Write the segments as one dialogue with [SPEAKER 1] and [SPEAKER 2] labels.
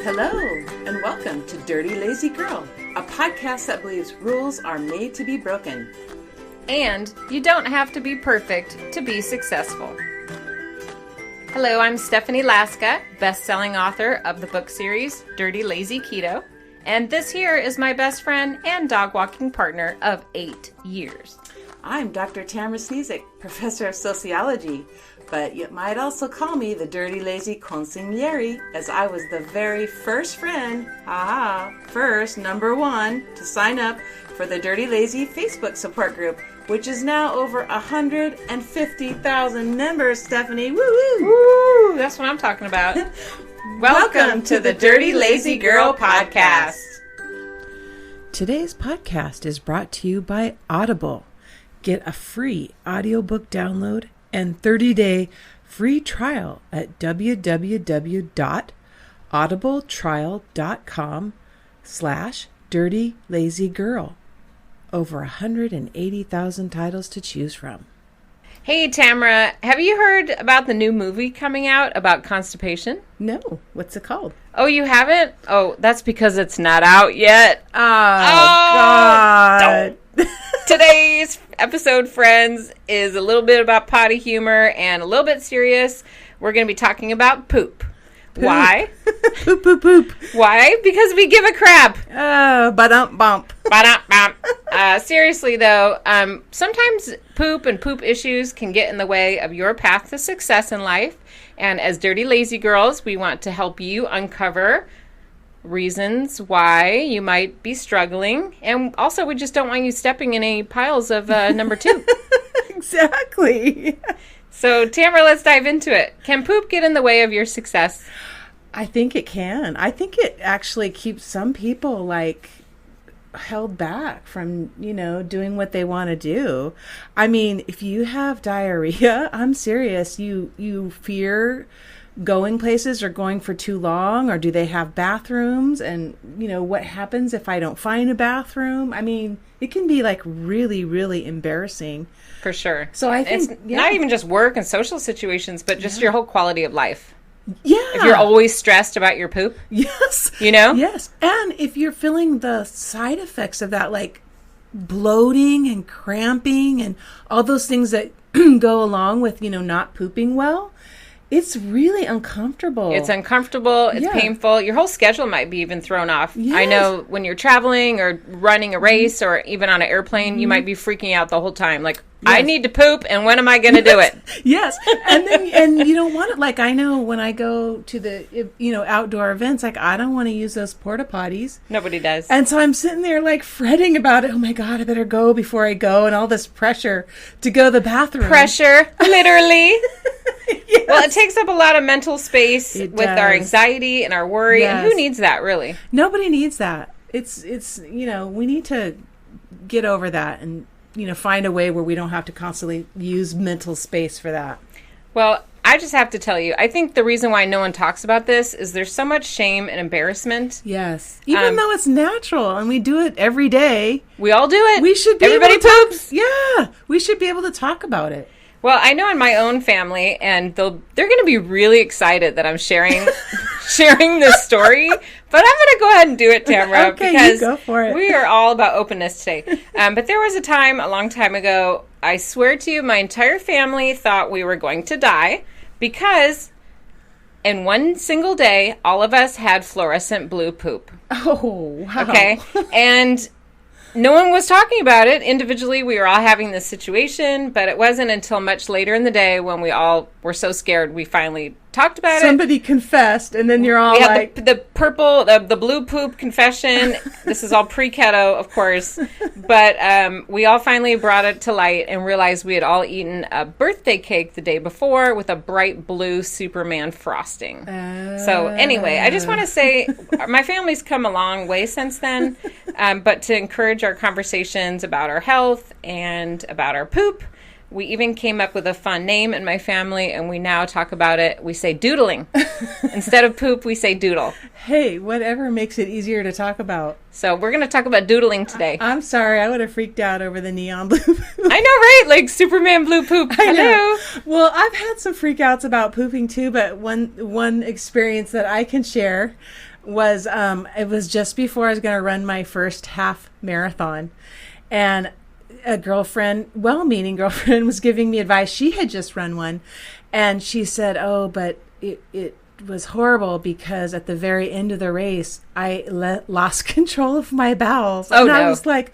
[SPEAKER 1] Hello, and welcome to Dirty Lazy Girl, a podcast that believes rules are made to be broken.
[SPEAKER 2] And you don't have to be perfect to be successful. Hello, I'm Stephanie Laska, best-selling author of the book series Dirty Lazy Keto, and this here is my best friend and dog-walking partner of 8 years.
[SPEAKER 1] I'm Dr. Tamara Sneesick, professor of sociology, but you might also call me the Dirty Lazy Consigliere, as I was the very first friend, number one, to sign up for the Dirty Lazy Facebook support group, which is now over 150,000 members, Stephanie. Woo-woo!
[SPEAKER 2] Woo! That's what I'm talking about. Welcome to the Dirty Lazy Girl podcast.
[SPEAKER 3] Today's podcast is brought to you by Audible. Get a free audiobook download and 30-day free trial at www.audibletrial.com/dirtylazygirl. Over 180,000 titles to choose from.
[SPEAKER 2] Hey, Tamara, have you heard about the new movie coming out about constipation?
[SPEAKER 3] No. What's it called?
[SPEAKER 2] Oh, you haven't? Oh, that's because it's not out yet.
[SPEAKER 3] Oh God.
[SPEAKER 2] Today's episode, friends, is a little bit about potty humor and a little bit serious. We're going to be talking about poop. Why?
[SPEAKER 3] Poop, poop, poop.
[SPEAKER 2] Why? Because we give a crap.
[SPEAKER 3] Oh, ba-dum-bump.
[SPEAKER 2] Ba-dum-bump. Seriously, though, sometimes poop and poop issues can get in the way of your path to success in life. And as Dirty Lazy Girls, we want to help you uncover reasons why you might be struggling. And also, we just don't want you stepping in any piles of number 2.
[SPEAKER 3] Exactly.
[SPEAKER 2] So, Tamara, let's dive into it. Can poop get in the way of your success?
[SPEAKER 3] I think it can. I think it actually keeps some people, held back from, doing what they want to do. I mean, if you have diarrhea, I'm serious, you fear going places or going for too long, or do they have bathrooms? And, what happens if I don't find a bathroom? I mean, it can be really, really embarrassing.
[SPEAKER 2] For sure.
[SPEAKER 3] So I think
[SPEAKER 2] it's not even just work and social situations, but just your whole quality of life.
[SPEAKER 3] Yeah.
[SPEAKER 2] If you're always stressed about your poop.
[SPEAKER 3] Yes.
[SPEAKER 2] Yes.
[SPEAKER 3] And if you're feeling the side effects of that, like bloating and cramping and all those things that go along with, not pooping well, it's really uncomfortable.
[SPEAKER 2] It's uncomfortable. It's painful. Your whole schedule might be even thrown off. Yes. I know when you're traveling or running a race or even on an airplane, you might be freaking out the whole time. Like, I need to poop, and when am I going to do it?
[SPEAKER 3] Yes. And you don't want it. Like, I know when I go to the, outdoor events, I don't want to use those porta potties.
[SPEAKER 2] Nobody does.
[SPEAKER 3] And so I'm sitting there, fretting about it. Oh, my God, I better go before I go. And all this pressure to go to the bathroom.
[SPEAKER 2] Pressure, literally.
[SPEAKER 3] Yes.
[SPEAKER 2] Well, it takes up a lot of mental space with our anxiety and our worry. Yes. And who needs that, really?
[SPEAKER 3] Nobody needs that. It's we need to get over that and, find a way where we don't have to constantly use mental space for that.
[SPEAKER 2] Well, I just have to tell you, I think the reason why no one talks about this is there's so much shame and embarrassment.
[SPEAKER 3] Yes. Even though it's natural and we do it every day.
[SPEAKER 2] We all do it.
[SPEAKER 3] We should be
[SPEAKER 2] Everybody poops.
[SPEAKER 3] Yeah. We should be able to talk about it.
[SPEAKER 2] Well, I know in my own family, and they're going to be really excited that I'm sharing this story, but I'm going to go ahead and do it, Tamara,
[SPEAKER 3] okay,
[SPEAKER 2] because
[SPEAKER 3] you go for it.
[SPEAKER 2] We are all about openness today. But there was a time a long time ago, I swear to you, my entire family thought we were going to die because in one single day, all of us had fluorescent blue poop.
[SPEAKER 3] Oh, wow.
[SPEAKER 2] Okay, and no one was talking about it. Individually, we were all having this situation, but it wasn't until much later in the day when we all were so scared we finally talked about
[SPEAKER 3] Somebody confessed, and then you're all
[SPEAKER 2] we had the purple, the blue poop confession. This is all pre-keto, of course. But we all finally brought it to light and realized we had all eaten a birthday cake the day before with a bright blue Superman frosting. So anyway, I just want to say my family's come a long way since then. But to encourage our conversations about our health and about our poop, we even came up with a fun name in my family, and we now talk about it. We say doodling. Instead of poop, we say doodle.
[SPEAKER 3] Hey, whatever makes it easier to talk about.
[SPEAKER 2] So we're going to talk about doodling today.
[SPEAKER 3] I'm sorry. I would have freaked out over the neon blue poop.
[SPEAKER 2] I know, right? Like Superman blue poop.
[SPEAKER 3] I know. Well, I've had some freakouts about pooping too, but one experience that I can share was it was just before I was going to run my first half marathon, and a girlfriend, well-meaning girlfriend, was giving me advice. She had just run one, and she said, "Oh, but it was horrible because at the very end of the race, I lost control of my bowels."
[SPEAKER 2] Oh,
[SPEAKER 3] and
[SPEAKER 2] no.
[SPEAKER 3] I was like,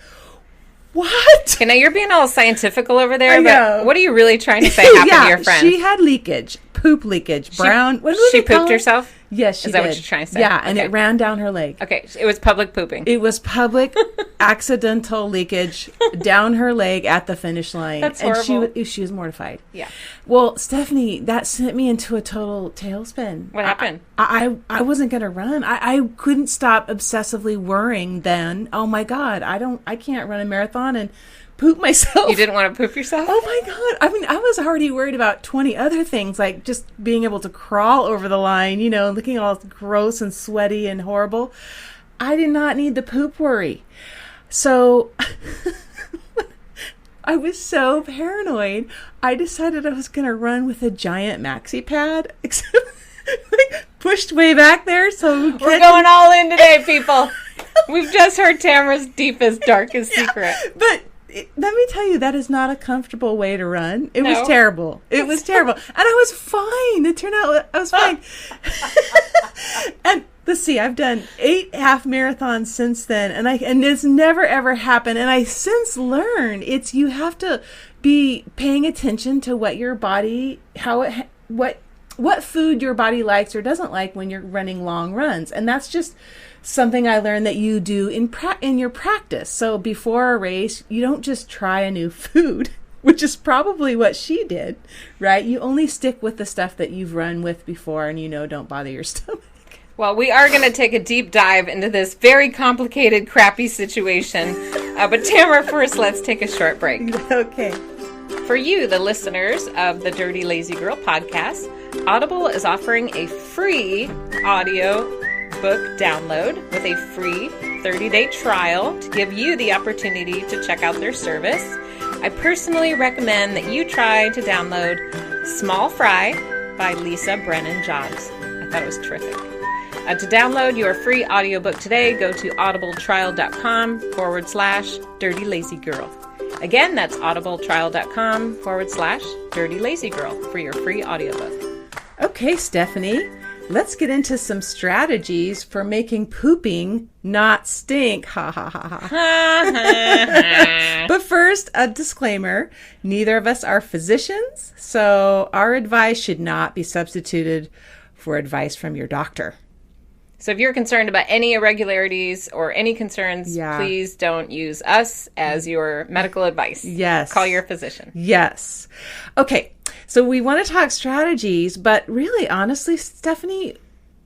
[SPEAKER 3] "What?"
[SPEAKER 2] Okay, now you're being all scientifical over there,
[SPEAKER 3] I know.
[SPEAKER 2] but what are you really trying to say happened to your friend?
[SPEAKER 3] She had leakage, poop leakage, brown. What do
[SPEAKER 2] She
[SPEAKER 3] they call
[SPEAKER 2] pooped
[SPEAKER 3] it?
[SPEAKER 2] herself?
[SPEAKER 3] Yes, she
[SPEAKER 2] Is that
[SPEAKER 3] did.
[SPEAKER 2] what you're trying to say?
[SPEAKER 3] Yeah, and
[SPEAKER 2] Okay.
[SPEAKER 3] it ran down her leg.
[SPEAKER 2] Okay, it was public pooping.
[SPEAKER 3] It was public accidental leakage down her leg at the finish line.
[SPEAKER 2] That's
[SPEAKER 3] and
[SPEAKER 2] horrible.
[SPEAKER 3] she was mortified.
[SPEAKER 2] Yeah.
[SPEAKER 3] Well, Stephanie, that sent me into a total tailspin.
[SPEAKER 2] What happened?
[SPEAKER 3] I wasn't going to run. I couldn't stop obsessively worrying then. Oh my God, I can't run a marathon and poop myself.
[SPEAKER 2] You didn't want to poop yourself?
[SPEAKER 3] Oh my God. I mean, I was already worried about 20 other things, like just being able to crawl over the line, looking all gross and sweaty and horrible. I did not need the poop worry. So I was so paranoid. I decided I was going to run with a giant maxi pad, except like pushed way back there. So
[SPEAKER 2] We're going all in today, people. We've just heard Tamara's deepest, darkest secret.
[SPEAKER 3] But let me tell you, that is not a comfortable way to run. It was
[SPEAKER 2] No.
[SPEAKER 3] terrible. It was terrible. And I was fine. It turned out I was fine. And let's see, I've done 8 half marathons since then. And it's never, ever happened. And I since learned you have to be paying attention to what your body, what food your body likes or doesn't like when you're running long runs. And that's just something I learned that you do in your practice. So before a race, you don't just try a new food, which is probably what she did, right? You only stick with the stuff that you've run with before and don't bother your stomach.
[SPEAKER 2] Well, we are going to take a deep dive into this very complicated, crappy situation. But Tamara, first, let's take a short break.
[SPEAKER 3] Okay.
[SPEAKER 2] For you, the listeners of the Dirty Lazy Girl podcast, Audible is offering a free audio book download with a free 30-day trial to give you the opportunity to check out their service. I personally recommend that you try to download Small Fry by Lisa Brennan Jobs. I thought it was terrific. To download your free audiobook today, go to audibletrial.com/Dirty Lazy Girl. Again, that's audibletrial.com/Dirty Lazy Girl for your free audiobook.
[SPEAKER 3] Okay, Stephanie, let's get into some strategies for making pooping not stink. Ha ha ha ha. But first, a disclaimer. Neither of us are physicians, so our advice should not be substituted for advice from your doctor.
[SPEAKER 2] So if you're concerned about any irregularities or any concerns, please don't use us as your medical advice.
[SPEAKER 3] Yes.
[SPEAKER 2] Call your physician.
[SPEAKER 3] Yes. Okay, so we want to talk strategies, but really, honestly, Stephanie,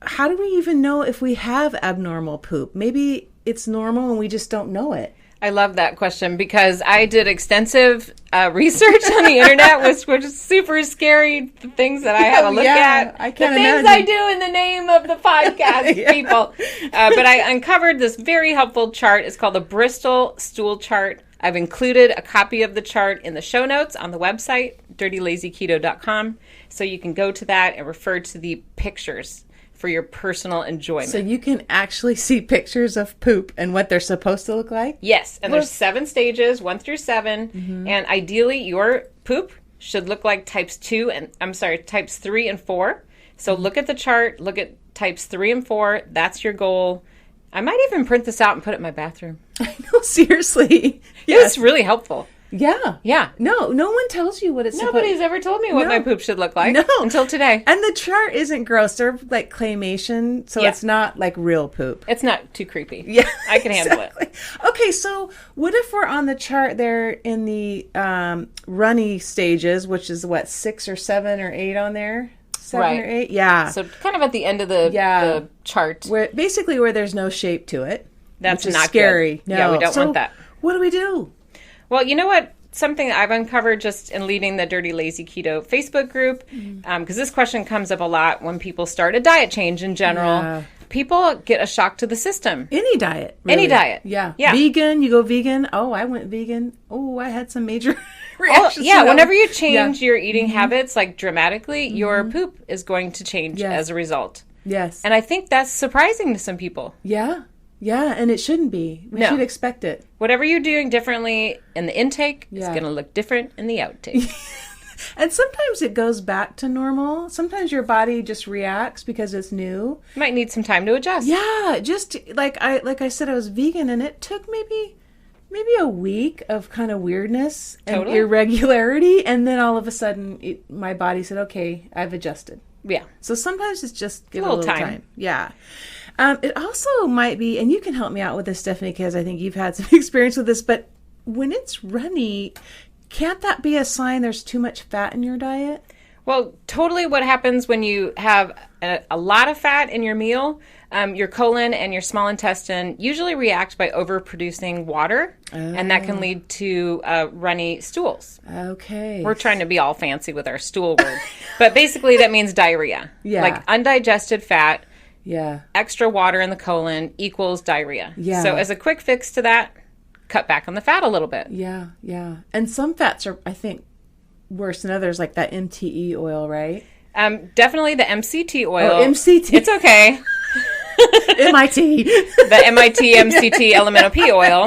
[SPEAKER 3] how do we even know if we have abnormal poop? Maybe it's normal and we just don't know it.
[SPEAKER 2] I love that question because I did extensive research on the internet, which is super scary, the things that I have a look at.
[SPEAKER 3] I can't
[SPEAKER 2] the things
[SPEAKER 3] imagine.
[SPEAKER 2] I do in the name of the podcast, people. But I uncovered this very helpful chart. It's called the Bristol Stool Chart. I've included a copy of the chart in the show notes on the website, dirtylazyketo.com, so you can go to that and refer to the pictures for your personal enjoyment.
[SPEAKER 3] So you can actually see pictures of poop and what they're supposed to look like?
[SPEAKER 2] Yes, and there's 7 stages, 1 through 7, and ideally your poop should look like types 3 and 4. So look at the chart, look at types 3 and 4. That's your goal. I might even print this out and put it in my bathroom.
[SPEAKER 3] I know, seriously.
[SPEAKER 2] It's really helpful.
[SPEAKER 3] Yeah.
[SPEAKER 2] Yeah.
[SPEAKER 3] No one tells you what it's
[SPEAKER 2] Nobody's ever told me what my poop should look like until today.
[SPEAKER 3] And the chart isn't gross. They're like claymation, so it's not like real poop.
[SPEAKER 2] It's not too creepy.
[SPEAKER 3] Yeah.
[SPEAKER 2] I can handle it.
[SPEAKER 3] Okay, so what if we're on the chart there in the runny stages, which is 6 or 7 or 8 on there? 7 or 8? Yeah.
[SPEAKER 2] So kind of at the end of the chart.
[SPEAKER 3] Where there's no shape to it.
[SPEAKER 2] That's
[SPEAKER 3] which is
[SPEAKER 2] not
[SPEAKER 3] scary.
[SPEAKER 2] Good.
[SPEAKER 3] No.
[SPEAKER 2] Yeah, we don't want that.
[SPEAKER 3] What do we do?
[SPEAKER 2] Well, you know what? Something I've uncovered just in leading the Dirty Lazy Keto Facebook group, because this question comes up a lot when people start a diet change in general.
[SPEAKER 3] Yeah.
[SPEAKER 2] People get a shock to the system.
[SPEAKER 3] Any diet. Really.
[SPEAKER 2] Any diet.
[SPEAKER 3] Yeah.
[SPEAKER 2] Yeah.
[SPEAKER 3] Vegan, you go vegan. Oh, I went vegan. Oh, I had some major reactions.
[SPEAKER 2] Yeah,
[SPEAKER 3] to that.
[SPEAKER 2] whenever you change your eating habits, like dramatically, your poop is going to change as a result.
[SPEAKER 3] Yes.
[SPEAKER 2] And I think that's surprising to some people.
[SPEAKER 3] Yeah. Yeah, and it shouldn't be. We
[SPEAKER 2] No.
[SPEAKER 3] should expect it.
[SPEAKER 2] Whatever you're doing differently in the intake is
[SPEAKER 3] Yeah.
[SPEAKER 2] going to look different in the outtake.
[SPEAKER 3] And sometimes it goes back to normal. Sometimes your body just reacts because it's new.
[SPEAKER 2] You might need some time to adjust.
[SPEAKER 3] Yeah, just like I said, I was vegan, and it took maybe a week of kind of weirdness and
[SPEAKER 2] Totally.
[SPEAKER 3] irregularity, and then all of a sudden my body said, okay, I've adjusted.
[SPEAKER 2] Yeah.
[SPEAKER 3] So sometimes it's just give
[SPEAKER 2] A
[SPEAKER 3] it
[SPEAKER 2] little
[SPEAKER 3] a little
[SPEAKER 2] time.
[SPEAKER 3] time. Yeah. It also might be, and you can help me out with this, Stephanie, because I think you've had some experience with this, but when it's runny, can't that be a sign there's too much fat in your diet?
[SPEAKER 2] Well, totally what happens when you have a lot of fat in your meal, your colon and your small intestine usually react by overproducing water, and that can lead to runny stools.
[SPEAKER 3] Okay.
[SPEAKER 2] We're trying to be all fancy with our stool word. But basically that means diarrhea.
[SPEAKER 3] Yeah.
[SPEAKER 2] Like undigested fat,
[SPEAKER 3] Yeah.
[SPEAKER 2] extra water in the colon equals diarrhea.
[SPEAKER 3] Yeah.
[SPEAKER 2] So as a quick fix to that, cut back on the fat a little bit.
[SPEAKER 3] Yeah. Yeah. And some fats are, I think, worse than others, like that MTE oil, right?
[SPEAKER 2] Definitely the MCT oil.
[SPEAKER 3] Oh, MCT.
[SPEAKER 2] It's okay.
[SPEAKER 3] MIT.
[SPEAKER 2] The MIT MCT elemental P oil.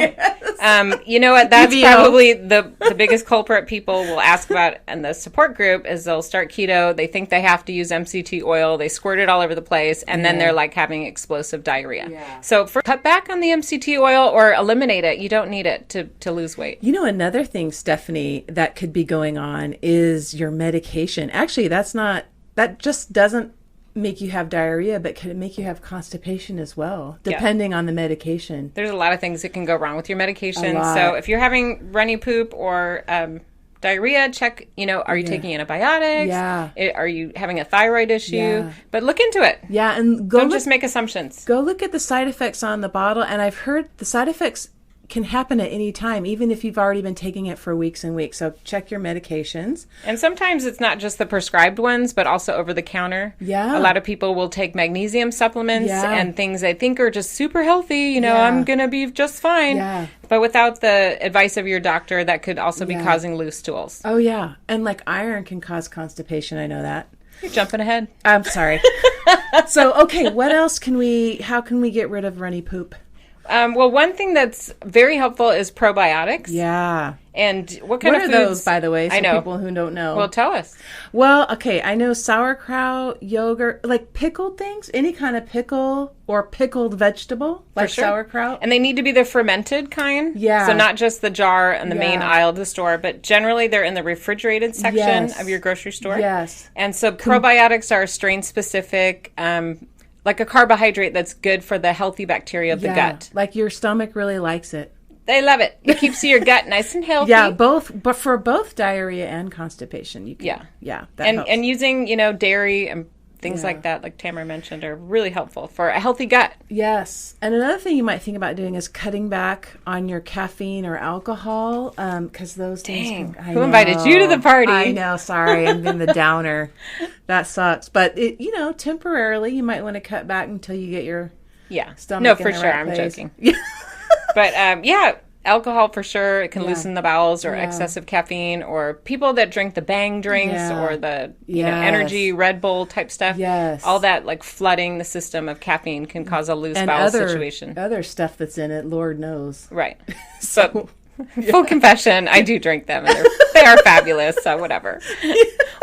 [SPEAKER 2] You know what? That's
[SPEAKER 3] UVO.
[SPEAKER 2] probably the biggest culprit people will ask about in the support group is they'll start keto. They think they have to use MCT oil. They squirt it all over the place, and then they're like having explosive diarrhea.
[SPEAKER 3] Yeah.
[SPEAKER 2] So cut back on the MCT oil or eliminate it. You don't need it to lose weight.
[SPEAKER 3] You know, another thing, Stephanie, that could be going on is your medication. Actually, that just doesn't make you have diarrhea, but can it make you have constipation as well, depending on the medication?
[SPEAKER 2] There's a lot of things that can go wrong with your medication.
[SPEAKER 3] A lot.
[SPEAKER 2] So if you're having runny poop or diarrhea, check, are you taking antibiotics?
[SPEAKER 3] Yeah.
[SPEAKER 2] Are you having a thyroid issue?
[SPEAKER 3] Yeah.
[SPEAKER 2] But look into it.
[SPEAKER 3] Yeah, and
[SPEAKER 2] Don't just make assumptions.
[SPEAKER 3] go look at the side effects on the bottle, and I've heard the side effects can happen at any time, even if you've already been taking it for weeks and weeks. So check your medications.
[SPEAKER 2] And sometimes it's not just the prescribed ones, but also over the counter.
[SPEAKER 3] Yeah.
[SPEAKER 2] A lot of people will take magnesium supplements
[SPEAKER 3] Yeah.
[SPEAKER 2] and things they think are just super healthy.
[SPEAKER 3] Yeah.
[SPEAKER 2] I'm going to be just fine.
[SPEAKER 3] Yeah.
[SPEAKER 2] But without the advice of your doctor, that could also be
[SPEAKER 3] Yeah.
[SPEAKER 2] causing loose stools.
[SPEAKER 3] Oh, yeah. And like iron can cause constipation. I know that.
[SPEAKER 2] You're jumping ahead.
[SPEAKER 3] I'm sorry. So, okay, what else how can we get rid of runny poop?
[SPEAKER 2] Well, one thing that's very helpful is probiotics.
[SPEAKER 3] Yeah.
[SPEAKER 2] And what kind
[SPEAKER 3] What
[SPEAKER 2] of
[SPEAKER 3] are
[SPEAKER 2] foods?
[SPEAKER 3] those, by the way,
[SPEAKER 2] I
[SPEAKER 3] for
[SPEAKER 2] know.
[SPEAKER 3] people who don't know?
[SPEAKER 2] Well, tell us.
[SPEAKER 3] Well, okay, I know sauerkraut, yogurt, like pickled things, any kind of pickle or pickled vegetable, like
[SPEAKER 2] sure.
[SPEAKER 3] sauerkraut.
[SPEAKER 2] And they need to be the fermented kind.
[SPEAKER 3] Yeah.
[SPEAKER 2] So not just the jar and the main
[SPEAKER 3] Yeah.
[SPEAKER 2] aisle of the store, but generally they're in the refrigerated section
[SPEAKER 3] Yes.
[SPEAKER 2] of your grocery store.
[SPEAKER 3] Yes.
[SPEAKER 2] And so probiotics are strain specific, like a carbohydrate that's good for the healthy bacteria of the gut.
[SPEAKER 3] Like your stomach really likes it.
[SPEAKER 2] They love it. It keeps your gut nice and healthy.
[SPEAKER 3] Yeah, but for both diarrhea and constipation, you can.
[SPEAKER 2] Yeah.
[SPEAKER 3] That helps.
[SPEAKER 2] And using, dairy and things like that, like Tamara mentioned, are really helpful for a healthy gut.
[SPEAKER 3] Yes. And another thing you might think about doing is cutting back on your caffeine or alcohol, because those things.
[SPEAKER 2] Dang. Who invited you to the party?
[SPEAKER 3] I know. Sorry, I'm being the downer. That sucks. But temporarily, you might want to cut back until you get your stomach.
[SPEAKER 2] No,
[SPEAKER 3] in
[SPEAKER 2] for
[SPEAKER 3] the
[SPEAKER 2] sure.
[SPEAKER 3] right
[SPEAKER 2] I'm
[SPEAKER 3] place.
[SPEAKER 2] joking. But alcohol for sure. It can loosen the bowels, or excessive caffeine, or people that drink the Bang drinks or the energy Red Bull type stuff.
[SPEAKER 3] Yes.
[SPEAKER 2] All that like flooding the system of caffeine can cause a loose bowel situation.
[SPEAKER 3] Other stuff that's in it, Lord knows.
[SPEAKER 2] Right. So full confession, I do drink them, and they are fabulous. So whatever.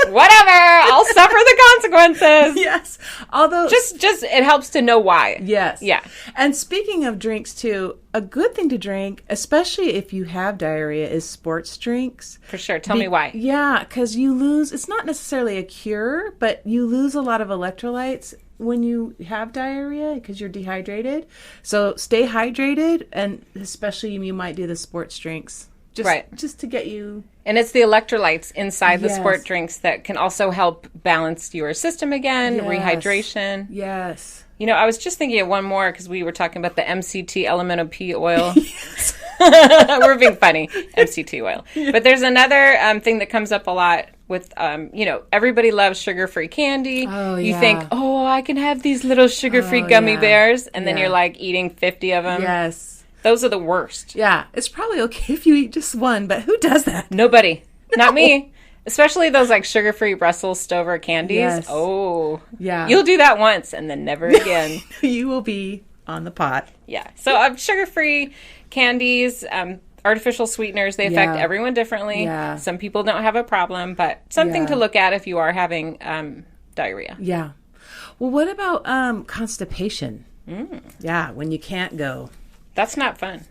[SPEAKER 2] Whatever. I'll suffer the consequences.
[SPEAKER 3] Yes. Although
[SPEAKER 2] Just it helps to know why.
[SPEAKER 3] yes.
[SPEAKER 2] Yeah.
[SPEAKER 3] And speaking of drinks too, a good thing to drink, especially if you have diarrhea, is sports drinks.
[SPEAKER 2] For sure. Tell me why.
[SPEAKER 3] Yeah, because you lose, it's not necessarily a cure, but you lose a lot of electrolytes when you have diarrhea because you're dehydrated. So stay hydrated, and especially you might do the sports drinks. Just to get you.
[SPEAKER 2] And it's the electrolytes inside the
[SPEAKER 3] Yes.
[SPEAKER 2] sport drinks that can also help balance your system again,
[SPEAKER 3] Yes.
[SPEAKER 2] rehydration.
[SPEAKER 3] Yes.
[SPEAKER 2] I was just thinking of one more because we were talking about the MCT elemental P oil. We're being funny, MCT oil. But there's another thing that comes up a lot with, everybody loves sugar-free candy.
[SPEAKER 3] Oh,
[SPEAKER 2] You
[SPEAKER 3] yeah.
[SPEAKER 2] think, I can have these little sugar-free gummy
[SPEAKER 3] yeah.
[SPEAKER 2] bears. And then
[SPEAKER 3] Yeah.
[SPEAKER 2] you're like eating 50 of them.
[SPEAKER 3] Yes.
[SPEAKER 2] Those are the worst.
[SPEAKER 3] Yeah. It's probably okay if you eat just one, but who does that?
[SPEAKER 2] Nobody. Not me. Especially those like sugar-free Brussels Stover candies.
[SPEAKER 3] Yes.
[SPEAKER 2] Oh.
[SPEAKER 3] Yeah.
[SPEAKER 2] You'll do that once and then never again.
[SPEAKER 3] You will be on the pot.
[SPEAKER 2] Yeah. So sugar-free candies, artificial sweeteners, they affect everyone differently.
[SPEAKER 3] Yeah.
[SPEAKER 2] Some people don't have a problem, but something to look at if you are having diarrhea.
[SPEAKER 3] Yeah. Well, what about constipation? Yeah, when you can't go.
[SPEAKER 2] That's not fun.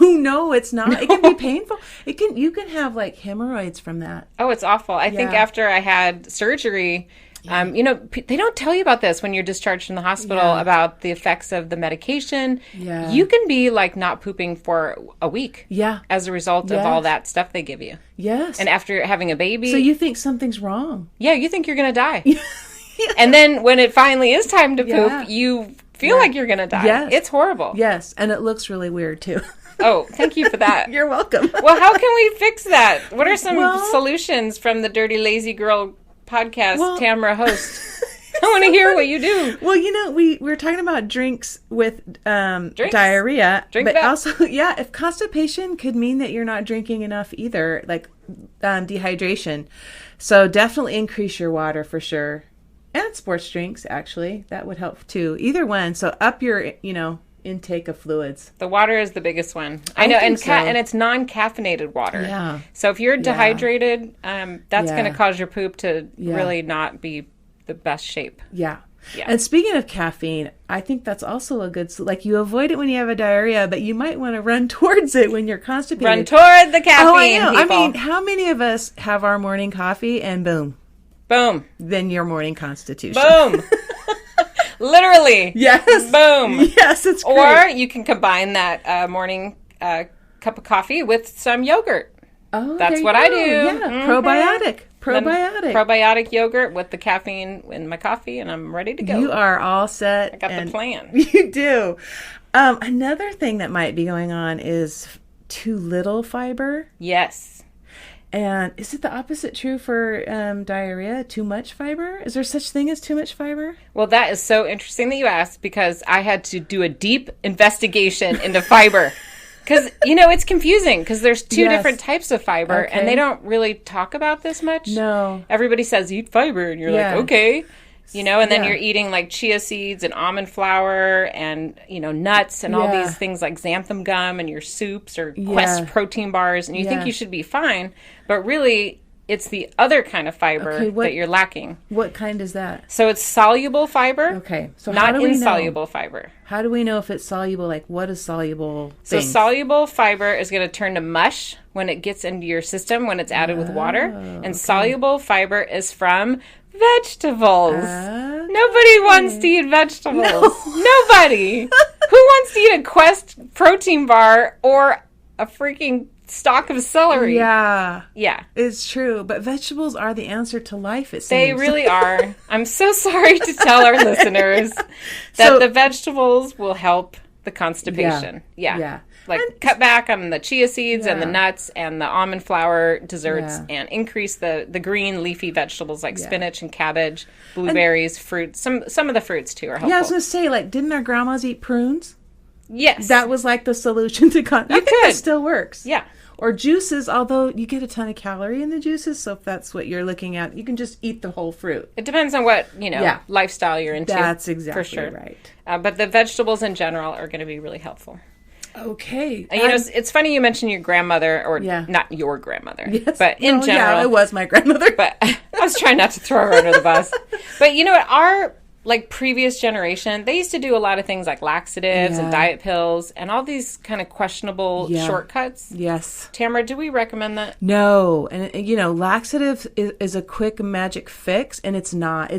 [SPEAKER 3] No, it's not. It can be painful. You can have like hemorrhoids from that.
[SPEAKER 2] Oh, it's awful. I think after I had surgery, they don't tell you about this when you're discharged from the hospital about the effects of the medication.
[SPEAKER 3] Yeah.
[SPEAKER 2] You can be like not pooping for a week.
[SPEAKER 3] Yeah.
[SPEAKER 2] As a result of all that stuff they give you.
[SPEAKER 3] Yes.
[SPEAKER 2] And after having a baby.
[SPEAKER 3] So you think something's wrong.
[SPEAKER 2] Yeah, you think you're going to die. And then when it finally is time to poop, you feel like you're going to die.
[SPEAKER 3] Yes.
[SPEAKER 2] It's horrible.
[SPEAKER 3] Yes. And it looks really weird too.
[SPEAKER 2] Oh, thank you for that.
[SPEAKER 3] You're welcome.
[SPEAKER 2] Well, how can we fix that? What are some solutions from the Dirty Lazy Girl podcast, Tamara host? I want to hear what you do.
[SPEAKER 3] Well, we're talking about drinks with diarrhea.
[SPEAKER 2] Drink
[SPEAKER 3] but also, if constipation could mean that you're not drinking enough either, like dehydration. So definitely increase your water for sure. And sports drinks, actually. That would help too. Either one. So up your, intake of fluids.
[SPEAKER 2] The water is the biggest one. I know, and it's non-caffeinated water.
[SPEAKER 3] Yeah.
[SPEAKER 2] So if you're dehydrated, that's going to cause your poop to really not be the best shape.
[SPEAKER 3] Yeah.
[SPEAKER 2] Yeah.
[SPEAKER 3] And speaking of caffeine, I think that's also a good, like you avoid it when you have a diarrhea, but you might want to run towards it when you're constipated.
[SPEAKER 2] Run toward the caffeine,
[SPEAKER 3] Oh, I know.
[SPEAKER 2] people.
[SPEAKER 3] I mean, how many of us have our morning coffee and boom.
[SPEAKER 2] Boom.
[SPEAKER 3] Then your morning constitution.
[SPEAKER 2] Boom. Literally.
[SPEAKER 3] Yes.
[SPEAKER 2] Boom.
[SPEAKER 3] Yes, it's great.
[SPEAKER 2] Or you can combine that morning cup of coffee with some yogurt.
[SPEAKER 3] Oh,
[SPEAKER 2] that's what I do.
[SPEAKER 3] Yeah.
[SPEAKER 2] Mm-hmm.
[SPEAKER 3] Probiotic.
[SPEAKER 2] Probiotic yogurt with the caffeine in my coffee, and I'm ready to go.
[SPEAKER 3] You are all set.
[SPEAKER 2] I got the plan.
[SPEAKER 3] You do. Another thing that might be going on is too little fiber.
[SPEAKER 2] Yes.
[SPEAKER 3] And is it the opposite true for diarrhea? Too much fiber? Is there such thing as too much fiber?
[SPEAKER 2] Well, that is so interesting that you asked, because I had to do a deep investigation into fiber. Because, it's confusing because there's two different types of fiber, and they don't really talk about this much.
[SPEAKER 3] No.
[SPEAKER 2] Everybody says eat fiber, and you're like, okay. And then you're eating like chia seeds and almond flour and, nuts and all these things like xanthan gum and your soups or Quest protein bars. And you think you should be fine. But really, it's the other kind of fiber that you're lacking.
[SPEAKER 3] What kind is that?
[SPEAKER 2] So it's soluble fiber.
[SPEAKER 3] Okay. So
[SPEAKER 2] not insoluble fiber.
[SPEAKER 3] How do we know if it's soluble? Like, what is soluble
[SPEAKER 2] things? So soluble fiber is going to turn to mush when it gets into your system, when it's added with water. And soluble fiber is from vegetables. Nobody wants to eat vegetables. Nobody. Who wants to eat a Quest protein bar or a freaking stalk of celery?
[SPEAKER 3] Yeah.
[SPEAKER 2] Yeah.
[SPEAKER 3] It's true. But vegetables are the answer to life, it seems.
[SPEAKER 2] They really are. I'm so sorry to tell our listeners that the vegetables will help the constipation. Yeah. Like cut back on the chia seeds and the nuts and the almond flour desserts and increase the green leafy vegetables like spinach and cabbage, blueberries, fruits. Some of the fruits too are helpful.
[SPEAKER 3] Yeah, I was going to say, like, didn't our grandmas eat prunes?
[SPEAKER 2] Yes.
[SPEAKER 3] That was like the solution to I think that still works.
[SPEAKER 2] Yeah.
[SPEAKER 3] Or juices, although you get a ton of calorie in the juices, so if that's what you're looking at, you can just eat the whole fruit.
[SPEAKER 2] It depends on what, lifestyle you're into.
[SPEAKER 3] That's exactly
[SPEAKER 2] for sure.
[SPEAKER 3] Right.
[SPEAKER 2] But the vegetables in general are going to be really helpful.
[SPEAKER 3] Okay.
[SPEAKER 2] And, it's funny you mentioned your grandmother, or not your grandmother, but in general.
[SPEAKER 3] Yeah, it was my grandmother.
[SPEAKER 2] But I was trying not to throw her under the bus. But you know what? Our previous generation, they used to do a lot of things like laxatives and diet pills and all these kind of questionable shortcuts.
[SPEAKER 3] Yes.
[SPEAKER 2] Tamara, do we recommend that?
[SPEAKER 3] No. And, laxative is a quick magic fix, and it's not.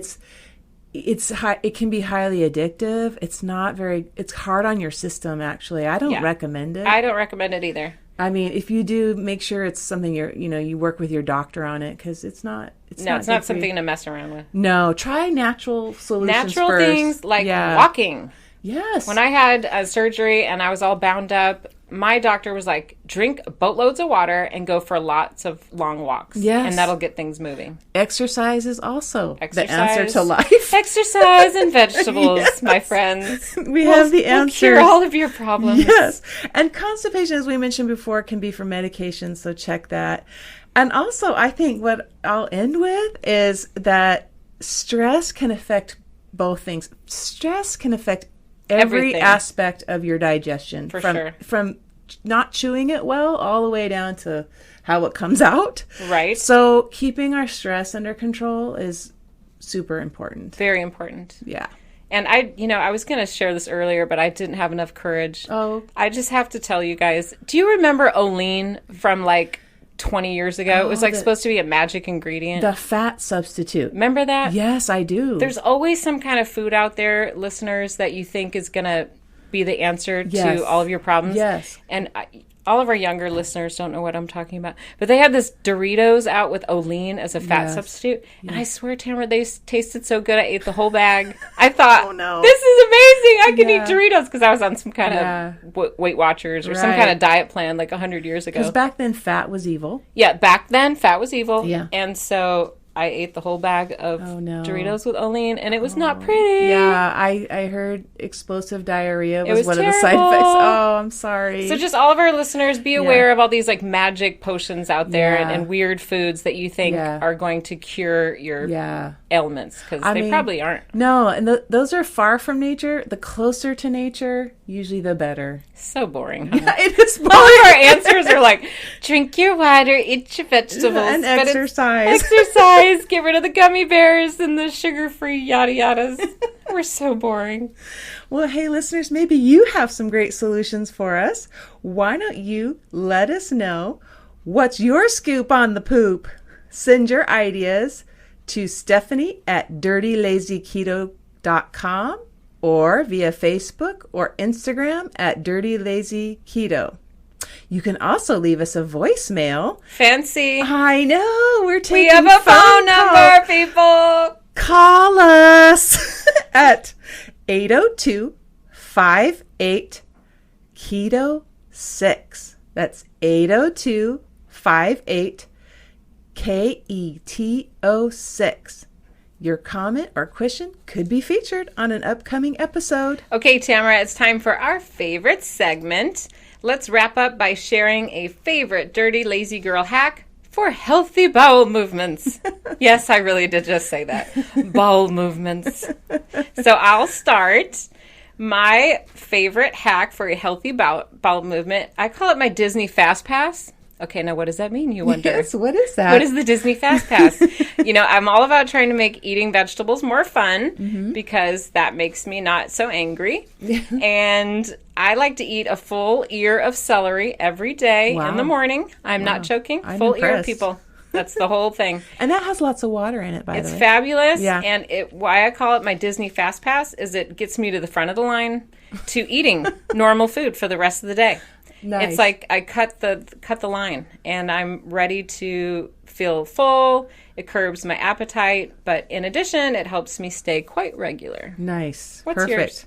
[SPEAKER 3] It can be highly addictive. It's hard on your system, actually. I don't recommend it.
[SPEAKER 2] I don't recommend it either.
[SPEAKER 3] I mean, if you do, make sure it's something you work with your doctor on it, because it's not
[SPEAKER 2] something to mess around with.
[SPEAKER 3] No, try natural solutions
[SPEAKER 2] Natural
[SPEAKER 3] first.
[SPEAKER 2] things like walking.
[SPEAKER 3] Yes.
[SPEAKER 2] When I had surgery and I was all bound up, my doctor was like, drink boatloads of water and go for lots of long walks.
[SPEAKER 3] Yes.
[SPEAKER 2] And that'll get things moving.
[SPEAKER 3] Exercise is also
[SPEAKER 2] Exercise.
[SPEAKER 3] the answer to life.
[SPEAKER 2] Exercise and vegetables,
[SPEAKER 3] Yes.
[SPEAKER 2] my friends.
[SPEAKER 3] We have the answer.
[SPEAKER 2] We'll cure all of your problems.
[SPEAKER 3] Yes. And constipation, as we mentioned before, can be for medication, so check that. And also, I think what I'll end with is that stress can affect both things. Stress can affect every
[SPEAKER 2] Everything.
[SPEAKER 3] aspect of your digestion.
[SPEAKER 2] For sure.
[SPEAKER 3] From not chewing it well all the way down to how it comes out.
[SPEAKER 2] Right.
[SPEAKER 3] So keeping our stress under control is super important.
[SPEAKER 2] Very important.
[SPEAKER 3] Yeah.
[SPEAKER 2] And I was going to share this earlier, but I didn't have enough courage.
[SPEAKER 3] Oh.
[SPEAKER 2] I just have to tell you guys, do you remember Olean from like 20 years ago? It was like supposed to be a magic ingredient.
[SPEAKER 3] The fat substitute.
[SPEAKER 2] Remember that?
[SPEAKER 3] Yes, I do.
[SPEAKER 2] There's always some kind of food out there, listeners, that you think is going to be the answer
[SPEAKER 3] Yes.
[SPEAKER 2] to all of your problems.
[SPEAKER 3] Yes.
[SPEAKER 2] And all of our younger listeners don't know what I'm talking about. But they had this Doritos out with Olean as a fat
[SPEAKER 3] Yes.
[SPEAKER 2] substitute. And I swear, Tamara, they tasted so good. I ate the whole bag. I thought,
[SPEAKER 3] Oh, no.
[SPEAKER 2] this is amazing. I can
[SPEAKER 3] Yeah.
[SPEAKER 2] eat Doritos, because I was on some kind
[SPEAKER 3] Yeah.
[SPEAKER 2] of Weight Watchers or some
[SPEAKER 3] Right.
[SPEAKER 2] kind of diet plan like 100 years ago.
[SPEAKER 3] Because back then, fat was evil.
[SPEAKER 2] Yeah, back then, fat was evil.
[SPEAKER 3] Yeah.
[SPEAKER 2] And so I ate the whole bag of
[SPEAKER 3] Oh, no.
[SPEAKER 2] Doritos with Olean, and it was not pretty.
[SPEAKER 3] Yeah, I heard explosive diarrhea was,
[SPEAKER 2] was
[SPEAKER 3] one of the side
[SPEAKER 2] terrible.
[SPEAKER 3] effects. Oh, I'm sorry.
[SPEAKER 2] So just all of our listeners, be aware of all these like magic potions out there
[SPEAKER 3] Yeah.
[SPEAKER 2] and weird foods that you think
[SPEAKER 3] Yeah.
[SPEAKER 2] are going to cure your
[SPEAKER 3] yeah.
[SPEAKER 2] ailments, because they
[SPEAKER 3] mean,
[SPEAKER 2] probably aren't.
[SPEAKER 3] No, and those are far from nature. The closer to nature, usually the better.
[SPEAKER 2] So boring. Huh?
[SPEAKER 3] It is
[SPEAKER 2] All of our answers are like, drink your water, eat your vegetables,
[SPEAKER 3] and
[SPEAKER 2] but it's
[SPEAKER 3] exercise.
[SPEAKER 2] exercise, get rid of the gummy bears and the sugar-free yada yadas. We're so boring.
[SPEAKER 3] Well, hey, listeners, maybe you have some great solutions for us. Why don't you let us know what's your scoop on the poop? Send your ideas to Stephanie at dirtylazyketo.com or via Facebook or Instagram at dirtylazyketo. You can also leave us a voicemail.
[SPEAKER 2] Fancy.
[SPEAKER 3] I know, we're
[SPEAKER 2] We
[SPEAKER 3] taking
[SPEAKER 2] have a phone
[SPEAKER 3] calls.
[SPEAKER 2] number, people.
[SPEAKER 3] Call us at 802-58-KETO-6. That's 802-58-KETO-6. Your comment or question could be featured on an upcoming episode.
[SPEAKER 2] Okay, Tamara, it's time for our favorite segment. Let's wrap up by sharing a favorite dirty, lazy girl hack for healthy bowel movements. Yes, I really did just say that. Bowel movements. So I'll start. My favorite hack for a healthy bowel movement, I call it my Disney Fast Pass. Okay, now what does that mean, you wonder?
[SPEAKER 3] Yes, what is that?
[SPEAKER 2] What is the Disney Fast Pass? I'm all about trying to make eating vegetables more fun because that makes me not so angry. And I like to eat a full ear of celery every day in the morning. I'm not joking.
[SPEAKER 3] I'm
[SPEAKER 2] Full ear,
[SPEAKER 3] impressed.
[SPEAKER 2] people. That's the whole thing.
[SPEAKER 3] And that has lots of water in it, by
[SPEAKER 2] It's
[SPEAKER 3] the way.
[SPEAKER 2] fabulous.
[SPEAKER 3] Yeah.
[SPEAKER 2] And why I call it my Disney Fast Pass is it gets me to the front of the line to eating normal food for the rest of the day.
[SPEAKER 3] Nice.
[SPEAKER 2] It's like I cut the line, and I'm ready to feel full. It curbs my appetite, but in addition, it helps me stay quite regular.
[SPEAKER 3] Nice.
[SPEAKER 2] What's
[SPEAKER 3] Perfect.
[SPEAKER 2] yours?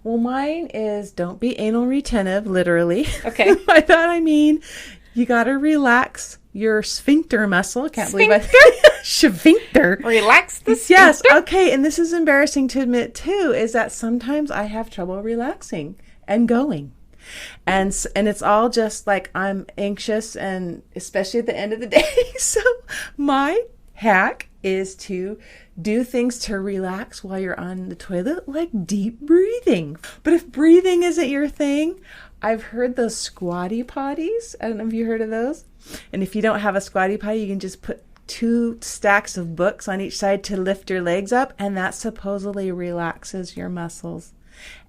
[SPEAKER 3] Well, mine is don't be anal retentive, literally.
[SPEAKER 2] Okay.
[SPEAKER 3] By that I mean you got to relax your sphincter muscle. Can't believe I sphincter.
[SPEAKER 2] Relax the
[SPEAKER 3] Yes.
[SPEAKER 2] sphincter.
[SPEAKER 3] Okay. And this is embarrassing to admit too, is that sometimes I have trouble relaxing and going. And it's all just like I'm anxious, and especially at the end of the day. So my hack is to do things to relax while you're on the toilet, like deep breathing. But if breathing isn't your thing, I've heard those squatty potties. I don't know if you heard of those. And if you don't have a squatty potty, you can just put 2 stacks of books on each side to lift your legs up, and that supposedly relaxes your muscles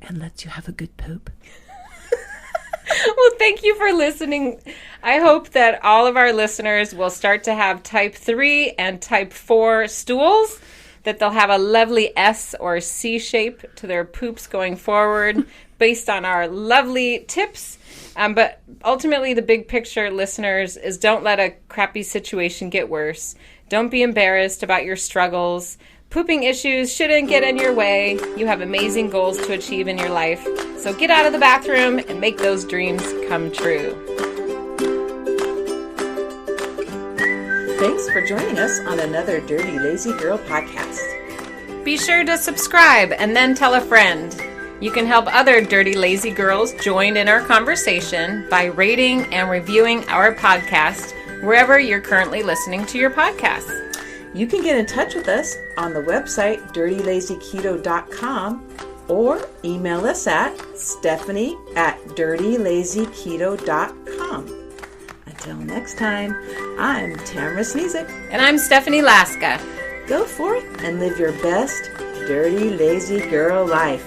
[SPEAKER 3] and lets you have a good poop.
[SPEAKER 2] Well, thank you for listening. I hope that all of our listeners will start to have type 3 and type 4 stools, that they'll have a lovely S or C shape to their poops going forward based on our lovely tips. But ultimately, the big picture, listeners, is don't let a crappy situation get worse. Don't be embarrassed about your struggles. Pooping issues shouldn't get in your way. You have amazing goals to achieve in your life. So get out of the bathroom and make those dreams come true.
[SPEAKER 1] Thanks for joining us on another Dirty Lazy Girl podcast.
[SPEAKER 2] Be sure to subscribe and then tell a friend. You can help other dirty lazy girls join in our conversation by rating and reviewing our podcast wherever you're currently listening to your podcasts.
[SPEAKER 1] You can get in touch with us on the website dirtylazyketo.com or email us at stephanie@dirtylazyketo.com. Until next time, I'm Tamara Sneezek.
[SPEAKER 2] And I'm Stephanie Laska.
[SPEAKER 1] Go forth and live your best dirty lazy girl life.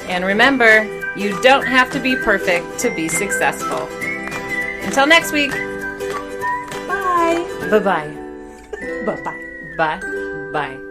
[SPEAKER 2] And remember, you don't have to be perfect to be successful. Until next week.
[SPEAKER 1] Bye.
[SPEAKER 2] Bye-bye.
[SPEAKER 1] Bye-bye.
[SPEAKER 2] Bye. Bye.